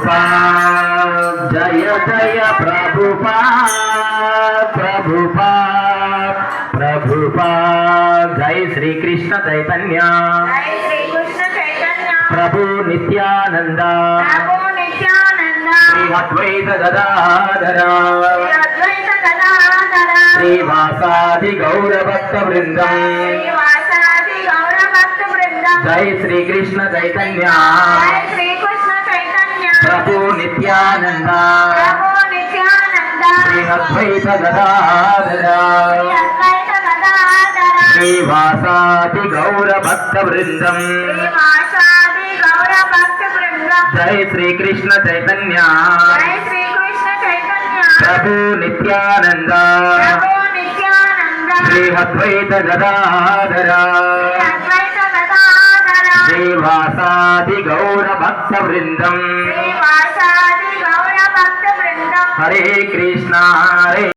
प्रभुपाद जय जय प्रभुपाद प्रभुपाद प्रभुपाद जय श्री कृष्ण चैतन्य प्रभु नित्यानंद श्री अद्वैत गदाधर श्रीवासादि गौर भक्त वृंदम जय श्री कृष्ण चैतन्य प्रभु नित्यानंद श्री अद्वैत गदाधर श्रीवासादि गौर भक्त वृंदम जय श्री कृष्ण चैतन्य प्रभु नित्यानंद श्री अद्वैत गदाधर श्रीवासादि गौर भक्त वृंदम हरे कृष्णा हरे